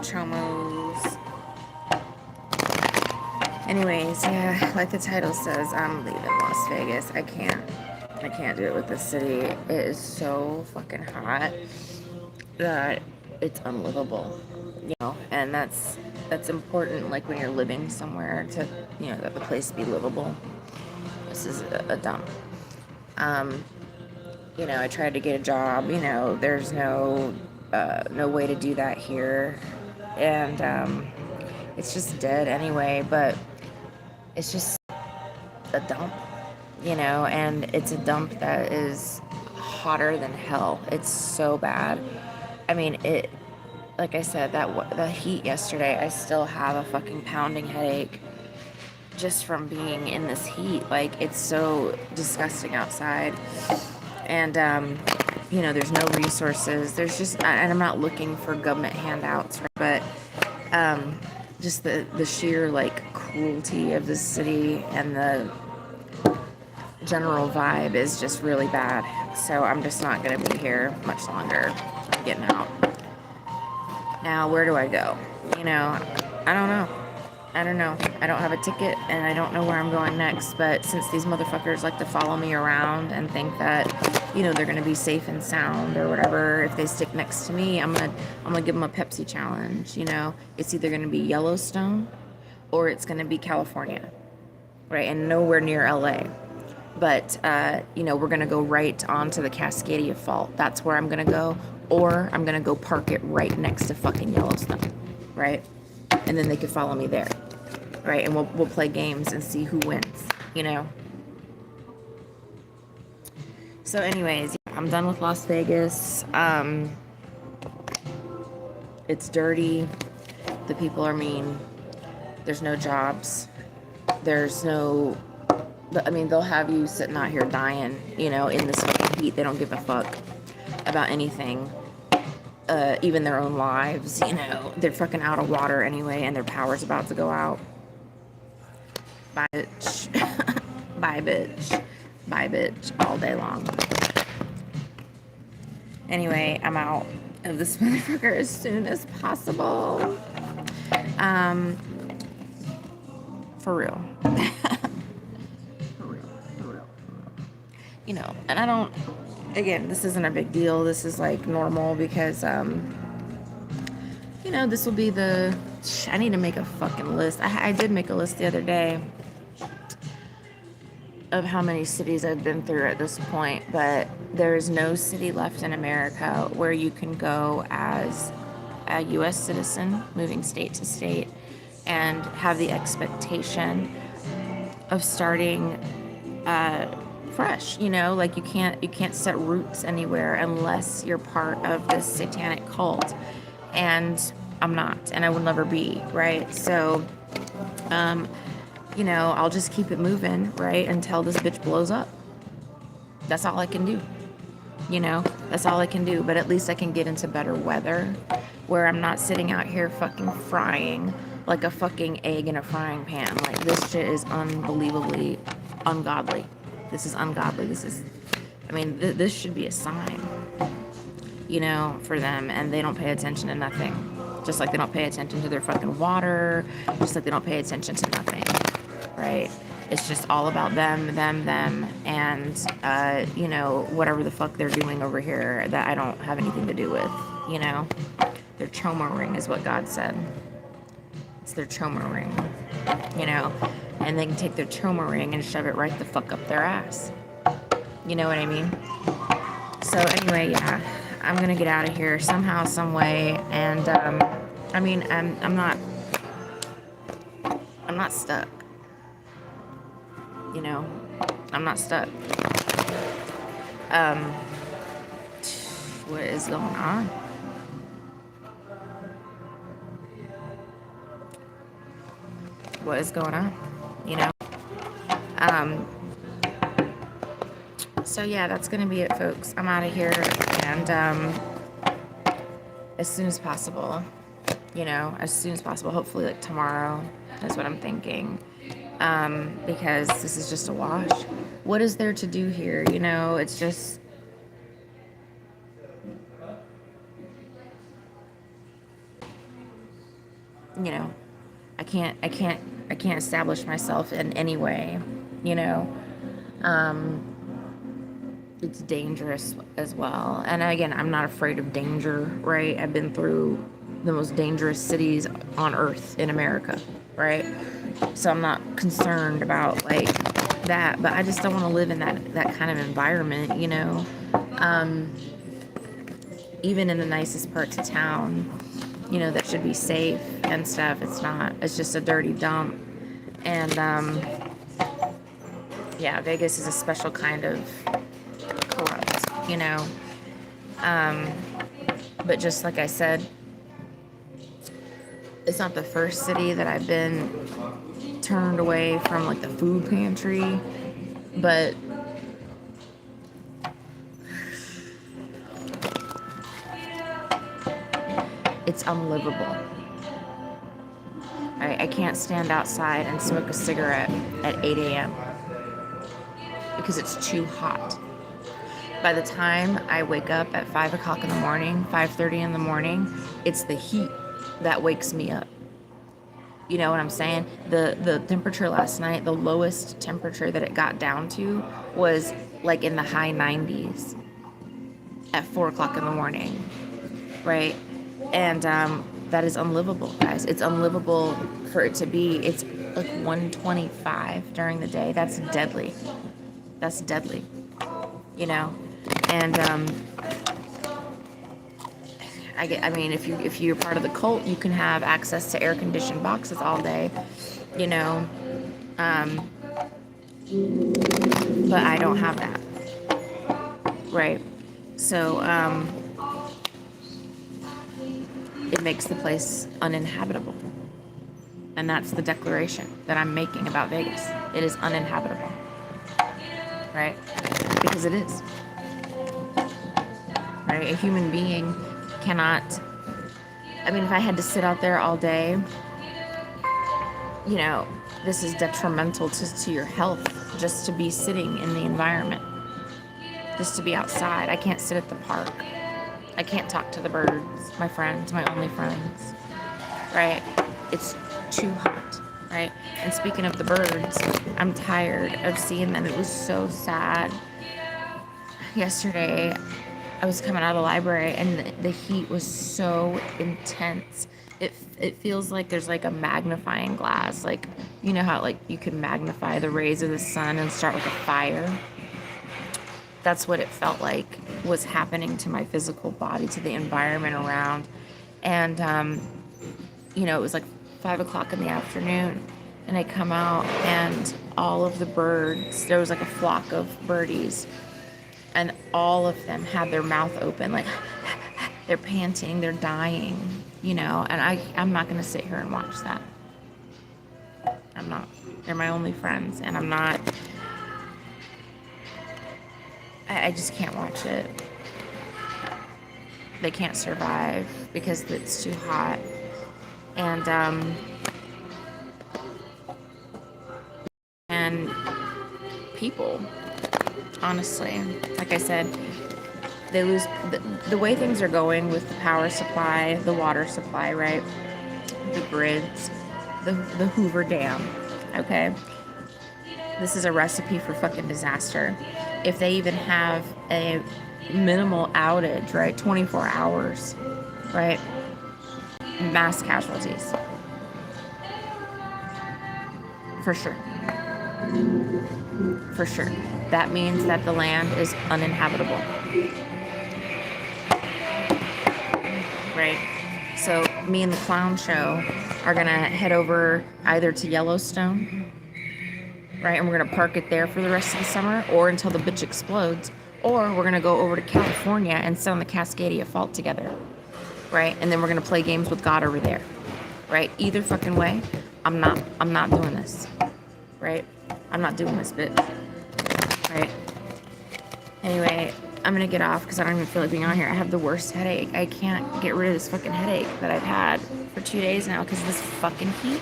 Chomos. Anyways, yeah, like the title says, I'm leaving Las Vegas. I can't do it with this city. It is so fucking hot that it's unlivable, and that's important, like when you're living somewhere, to, that the place be livable. This is a dump. I tried to get a job, there's no way to do that here. And it's just dead anyway, but it's just a dump, and it's a dump that is hotter than hell. It's so bad. I mean, like I said, the heat yesterday, I still have a fucking pounding headache just from being in this heat. Like, it's so disgusting outside. And, there's no resources. There's just, and I'm not looking for government handouts, but just the sheer, like, cruelty of the city and the general vibe is just really bad. So I'm just not going to be here much longer. I'm getting out. Now, where do I go? I don't know. I don't have a ticket, and I don't know where I'm going next. But since these motherfuckers like to follow me around and think that, they're gonna be safe and sound or whatever, if they stick next to me, I'm gonna give them a Pepsi challenge. It's either gonna be Yellowstone or it's gonna be California, right? And nowhere near LA. But we're gonna go right onto the Cascadia Fault. That's where I'm gonna go, or I'm gonna go park it right next to fucking Yellowstone, right? And then they could follow me there, right? And we'll play games and see who wins, So anyways, I'm done with Las Vegas. It's dirty. The people are mean. There's no jobs. There's no... they'll have you sitting out here dying, in this fucking heat. They don't give a fuck about anything. Even their own lives, they're fucking out of water anyway, and their power's about to go out. Bye, bitch. Bye, bitch. Bye, bitch, all day long. Anyway, I'm out of this motherfucker as soon as possible. For real. For real. And I don't... Again, this isn't a big deal. This is like normal because, this will be the... I need to make a fucking list. I did make a list the other day of how many cities I've been through at this point, but there is no city left in America where you can go as a U.S. citizen, moving state to state, and have the expectation of starting fresh. Like you can't set roots anywhere unless you're part of this satanic cult, and I'm not, and I will never be, right? So I'll just keep it moving, right, until this bitch blows up. That's all I can do. That's all I can do. But at least I can get into better weather where I'm not sitting out here fucking frying like a fucking egg in a frying pan. Like, this shit is unbelievably ungodly. This is ungodly. This should be a sign, for them, and they don't pay attention to nothing. Just like they don't pay attention to their fucking water, just like they don't pay attention to nothing, right? It's just all about them, and, whatever the fuck they're doing over here that I don't have anything to do with, Their choma-ring is what God said. It's their choma-ring, and they can take their choma-ring and shove it right the fuck up their ass. You know what I mean? So anyway, yeah, I'm gonna get out of here somehow, some way, and, I'm not stuck. I'm not stuck. What is going on? What is going on? So yeah, that's gonna be it, folks. I'm out of here, and as soon as possible, hopefully like tomorrow is what I'm thinking. Because this is just a wash. What is there to do here? It's just... you know, I can't establish myself in any way, you know. Um, it's dangerous as well. And again, I'm not afraid of danger, right? I've been through the most dangerous cities on earth in America, right? So I'm not concerned about like that, but I just don't want to live in that kind of environment, you know. Um, even in the nicest parts of town, you know, that should be safe and stuff, it's not. It's just a dirty dump. And yeah, Vegas is a special kind of corrupt, you know. But just like I said, it's not the first city that I've been turned away from, like the food pantry, but it's unlivable. I can't stand outside and smoke a cigarette at 8 a.m. because it's too hot. By the time I wake up at 5 o'clock in the morning, 5:30 in the morning, it's the heat that wakes me up. You know what I'm saying? The temperature last night, the lowest temperature that it got down to was like in the high 90s at 4 o'clock in the morning, right? And that is unlivable, guys. It's unlivable for it to be. It's like 125 during the day. That's deadly. That's deadly, you know? And I mean, if you're part of the cult, you can have access to air-conditioned boxes all day, you know. But I don't have that, right? So it makes the place uninhabitable, and that's the declaration that I'm making about Vegas. It is uninhabitable, right? Because it is, right? A human being cannot. I mean, if I had to sit out there all day, you know, this is detrimental to your health just to be sitting in the environment, just to be outside. I can't sit at the park. I can't talk to the birds, my friends, my only friends, right? It's too hot, right? And speaking of the birds, I'm tired of seeing them. It was so sad. Yesterday, I was coming out of the library and the heat was so intense. It feels like there's like a magnifying glass. Like, you know how like you can magnify the rays of the sun and start like a fire? That's what it felt like was happening to my physical body, to the environment around. And, you know, it was like 5 o'clock in the afternoon. And I come out and all of the birds, there was like a flock of birdies. And all of them had their mouth open, like they're panting, they're dying, you know. And I'm not going to sit here and watch that. I'm not. They're my only friends. And I'm not. I just can't watch it. They can't survive because it's too hot. And people, honestly, like I said, they lose the way things are going with the power supply, the water supply, right? The grids, the Hoover Dam, okay? This is a recipe for fucking disaster. If they even have a minimal outage, right? 24 hours, right? Mass casualties. For sure. For sure. That means that the land is uninhabitable. Right? So me and the clown show are gonna head over either to Yellowstone, right? And we're gonna park it there for the rest of the summer, or until the bitch explodes, or we're gonna go over to California and sit on the Cascadia Fault together, right? And then we're gonna play games with God over there, right? Either fucking way, I'm not doing this, right? I'm not doing this, bitch, right? Anyway, I'm gonna get off because I don't even feel like being on here. I have the worst headache. I can't get rid of this fucking headache that I've had for 2 days now because of this fucking heat.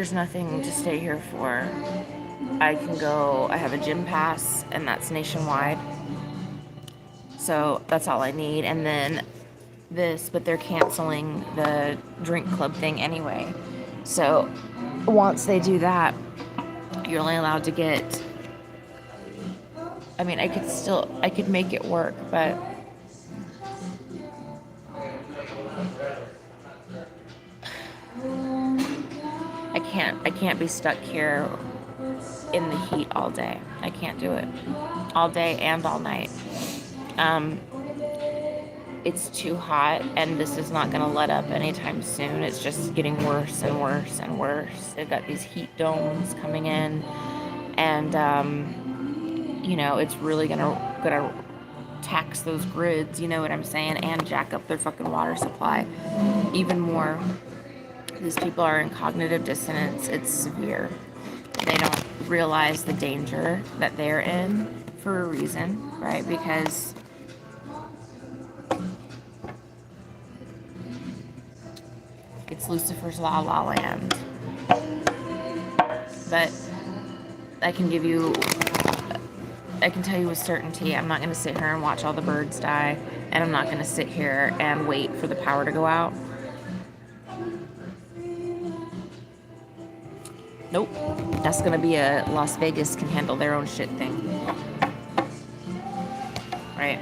there's nothing to stay here for. I have a gym pass, and that's nationwide. So that's all I need. And then but they're canceling the drink club thing anyway. So once they do that, you're only allowed to get, I mean, I could make it work, but I can't be stuck here in the heat all day. I can't do it all day and all night. It's too hot, and this is not going to let up anytime soon. It's just getting worse and worse and worse. They've got these heat domes coming in, and it's really gonna tax those grids. You know what I'm saying? And jack up their fucking water supply even more. These people are in cognitive dissonance. It's severe. They don't realize the danger that they're in for a reason, right? Because it's Lucifer's La La Land. But I can tell you with certainty, I'm not going to sit here and watch all the birds die, and I'm not going to sit here and wait for the power to go out. Nope. That's going to be a Las Vegas can handle their own shit thing. Right?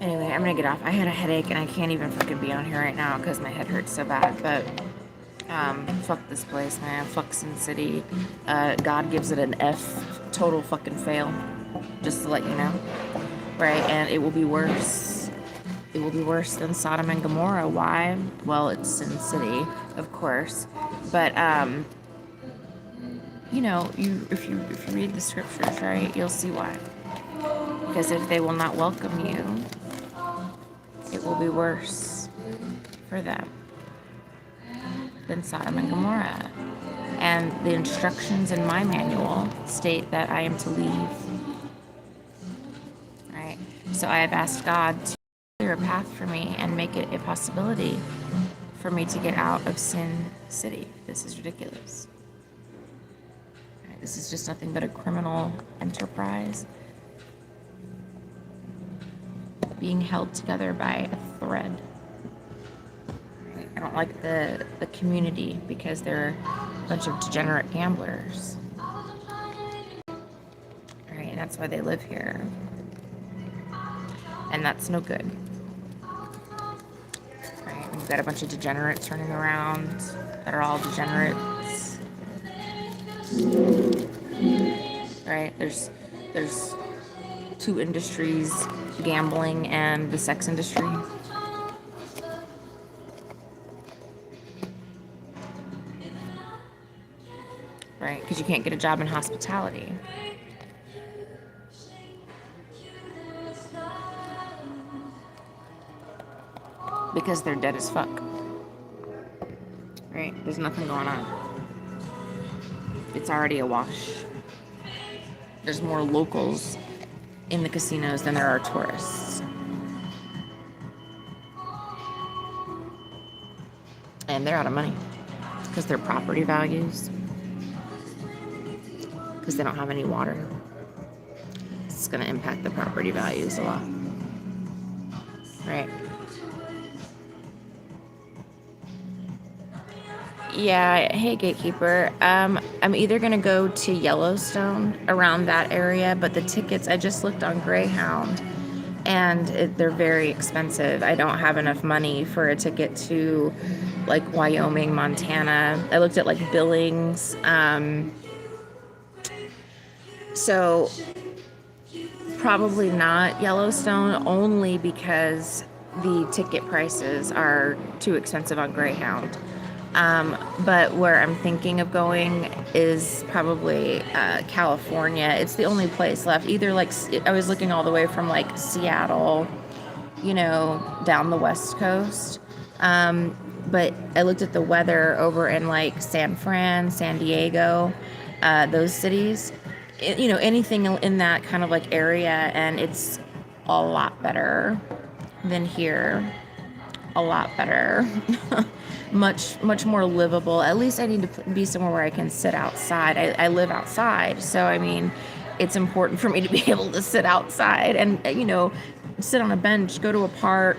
Anyway, I'm going to get off. I had a headache, and I can't even fucking be on here right now because my head hurts so bad, but fuck this place, man. Fuck Sin City. God gives it an F. Total fucking fail. Just to let you know. Right? And it will be worse. It will be worse than Sodom and Gomorrah. Why? Well, it's Sin City, of course. But, if you read the scriptures, right, you'll see why. Because if they will not welcome you, it will be worse for them than Sodom and Gomorrah. And the instructions in my manual state that I am to leave. Right? So I have asked God to clear a path for me and make it a possibility for me to get out of Sin City. This is ridiculous. Right? This is just nothing but a criminal enterprise being held together by a thread. I don't like the community because they're a bunch of degenerate gamblers. Right, and that's why they live here. And that's no good. Right, we've got a bunch of degenerates running around that are all degenerates. Right, there's two industries, gambling and the sex industry. Right, because you can't get a job in hospitality. Because they're dead as fuck. Right, there's nothing going on. It's already a wash. There's more locals in the casinos than there are tourists. And they're out of money because their property values, because they don't have any water. It's going to impact the property values a lot. Right. Yeah, hey Gatekeeper. I'm either going to go to Yellowstone around that area, but the tickets, I just looked on Greyhound, and they're very expensive. I don't have enough money for a ticket to, like, Wyoming, Montana. I looked at, like, Billings. So probably not Yellowstone, only because the ticket prices are too expensive on Greyhound. But where I'm thinking of going is probably California. It's the only place left. Either, like, I was looking all the way from, like, Seattle, down the West Coast. But I looked at the weather over in, like, San Fran, San Diego, those cities. anything in that kind of like area, and it's a lot better than here. A lot better. Much more livable. At least I need to be somewhere where I can sit outside. I live outside, so I mean, it's important for me to be able to sit outside and sit on a bench, go to a park,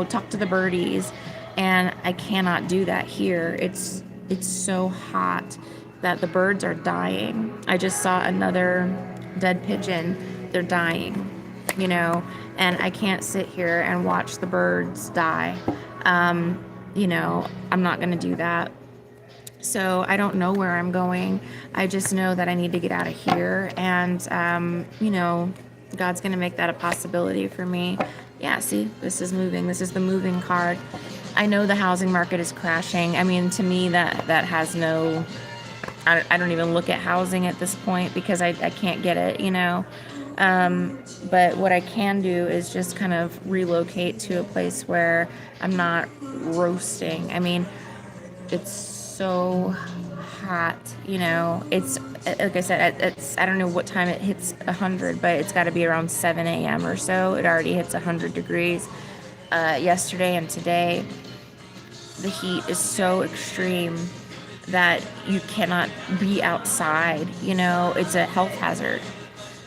talk to the birdies, and I cannot do that here. It's so hot that the birds are dying. I just saw another dead pigeon. They're dying, and I can't sit here and watch the birds die. I'm not going to do that. So I don't know where I'm going. I just know that I need to get out of here. And, God's going to make that a possibility for me. Yeah, see, this is moving. This is the moving card. I know the housing market is crashing. I mean, to me, that has no... I don't even look at housing at this point because I can't get it, But what I can do is just kind of relocate to a place where I'm not roasting. I mean, it's so hot, It's, like I said, I don't know what time it hits 100, but it's got to be around 7 a.m. or so. It already hits 100 degrees yesterday and today. The heat is so extreme that you cannot be outside, it's a health hazard.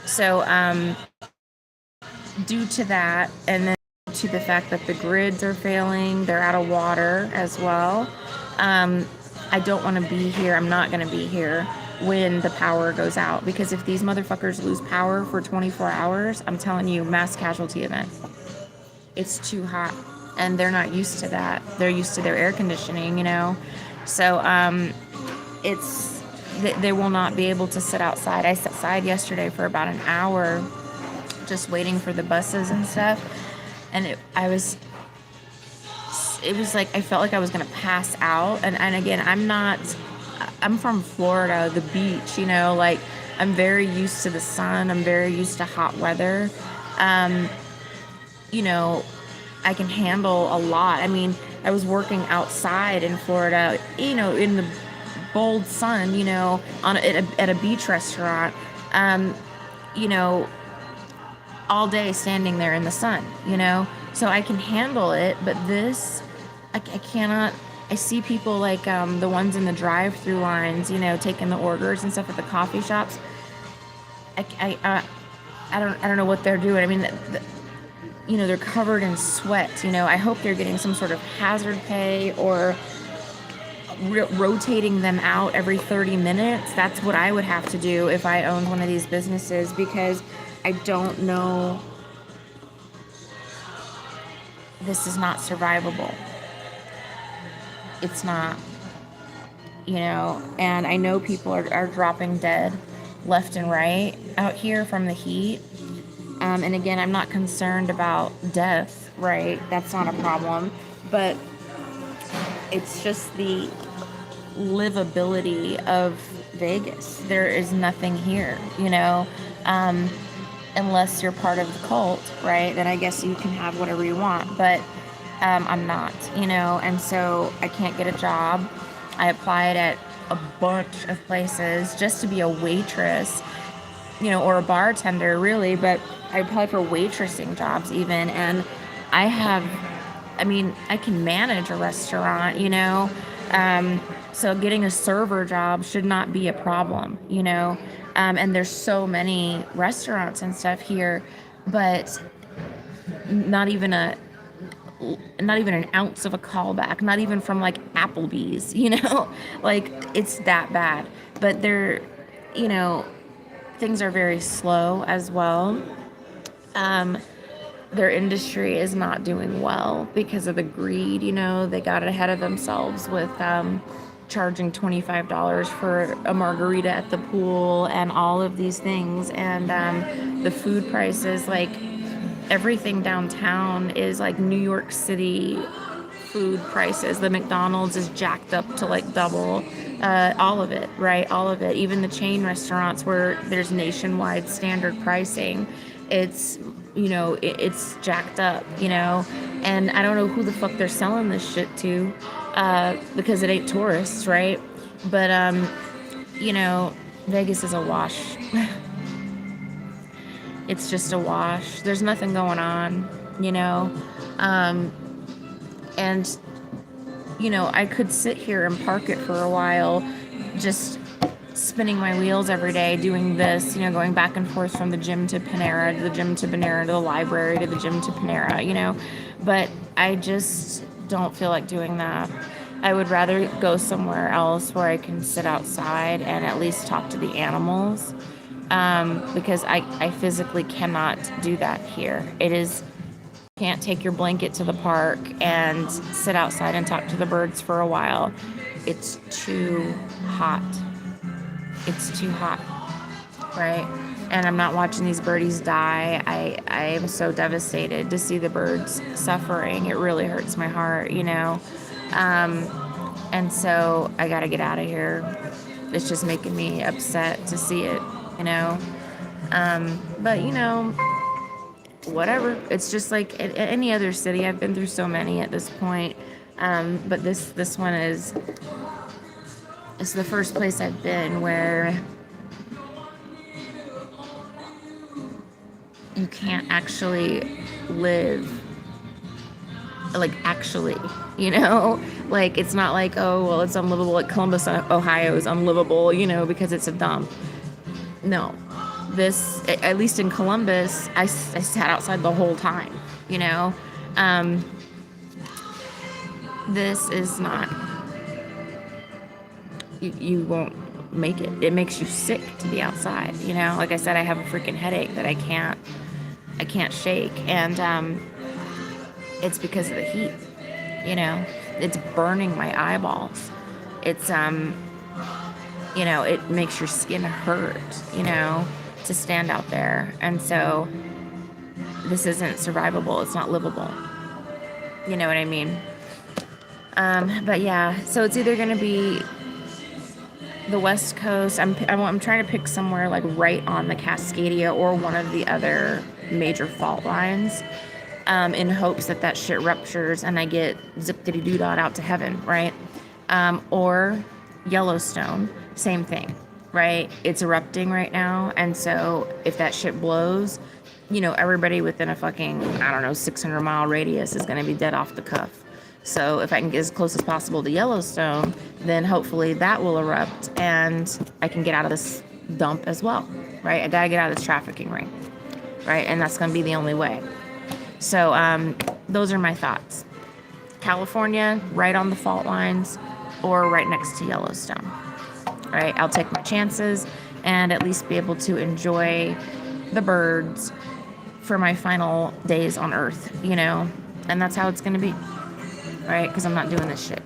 So due to that, and then to the fact that the grids are failing, they're out of water as well, I don't want to be here. I'm not going to be here when the power goes out, because if these motherfuckers lose power for 24 hours, I'm telling you, mass casualty event. It's too hot, and they're not used to that. They're used to their air conditioning, So they will not be able to sit outside. I sat outside yesterday for about an hour just waiting for the buses and stuff, and it was like I felt like I was gonna pass out. And again, I'm from Florida, the beach, like I'm very used to the sun, I'm very used to hot weather. I can handle a lot. I mean, I was working outside in Florida, in the bold sun, at a beach restaurant, all day standing there in the sun, so I can handle it. But this, I cannot. I see people like the ones in the drive-through lines, taking the orders and stuff at the coffee shops. I don't know what they're doing. I mean, they're covered in sweat. I hope they're getting some sort of hazard pay or rotating them out every 30 minutes. That's what I would have to do if I owned one of these businesses, because I don't know. This is not survivable. It's not, and I know people are dropping dead left and right out here from the heat. And again, I'm not concerned about death, right? That's not a problem. But it's just the livability of Vegas. There is nothing here, unless you're part of the cult, right? Then I guess you can have whatever you want. But I'm not, and so I can't get a job. I applied at a bunch of places just to be a waitress, or a bartender, really, but I applied for waitressing jobs even, and I can manage a restaurant, so getting a server job should not be a problem, and there's so many restaurants and stuff here, but not even an ounce of a callback, not even from like Applebee's, like it's that bad. But they're, things are very slow as well. Their industry is not doing well because of the greed, they got ahead of themselves with charging $25 for a margarita at the pool and all of these things. And the food prices, like everything downtown is like New York City food prices. The McDonald's is jacked up to like double. All of it, right? All of it. Even the chain restaurants where there's nationwide standard pricing, it's, it's jacked up, and I don't know who the fuck they're selling this shit to, because it ain't tourists, right? But, Vegas is a wash. It's just a wash. There's nothing going on, you know? And, you know, I could sit here and park it for a while, just spinning my wheels every day, doing this, you know, going back and forth from the gym to Panera, to the gym to Panera, to the library, to the gym to Panera, you know? But I just don't feel like doing that. I would rather go somewhere else where I can sit outside and at least talk to the animals, because I physically cannot do that here. It is, can't take your blanket to the park and sit outside and talk to the birds for a while. It's too hot. It's too hot, right? And I'm not watching these birdies die. I am so devastated to see the birds suffering. It really hurts my heart, you know? And so I got to get out of here. It's just making me upset to see it, you know? But, you know, whatever. It's just like any other city. I've been through so many at this point. But this one is, it's the first place I've been where you can't actually live, like, actually, you know? Like, it's not like, oh, well, it's unlivable. Like, Columbus, Ohio is unlivable, you know, because it's a dump. No. This, at least in Columbus, I sat outside the whole time, you know? This is not, you won't make it. It makes you sick to be outside, you know? Like I said, I have a freaking headache that I can't shake. And it's because of the heat, you know? It's burning my eyeballs. It's, you know, it makes your skin hurt, you know, to stand out there. And so this isn't survivable. It's not livable. You know what I mean? But yeah, so it's either going to be the West Coast. I'm trying to pick somewhere like right on the Cascadia or one of the other major fault lines, in hopes that shit ruptures and I get zip-diddy-doo-dah out to heaven, right? Or Yellowstone, same thing, right? It's erupting right now, and so if that shit blows, you know, everybody within a fucking, I don't know, 600-mile radius is going to be dead off the cuff. So if I can get as close as possible to Yellowstone, then hopefully that will erupt and I can get out of this dump as well, right? I gotta get out of this trafficking ring, right? And that's gonna be the only way. So those are my thoughts. California, right on the fault lines, or right next to Yellowstone, right? I'll take my chances and at least be able to enjoy the birds for my final days on Earth, you know? And that's how it's gonna be. Right? Because I'm not doing this shit.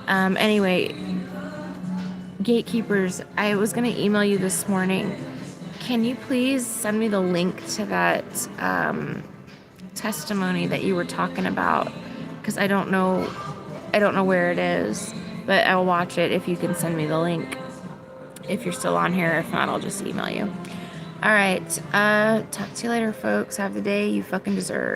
Anyway, gatekeepers, I was going to email you this morning. Can you please send me the link to that testimony that you were talking about? Because I don't know where it is, but I'll watch it if you can send me the link. If you're still on here. If not, I'll just email you. All right. Talk to you later, folks. Have the day you fucking deserve.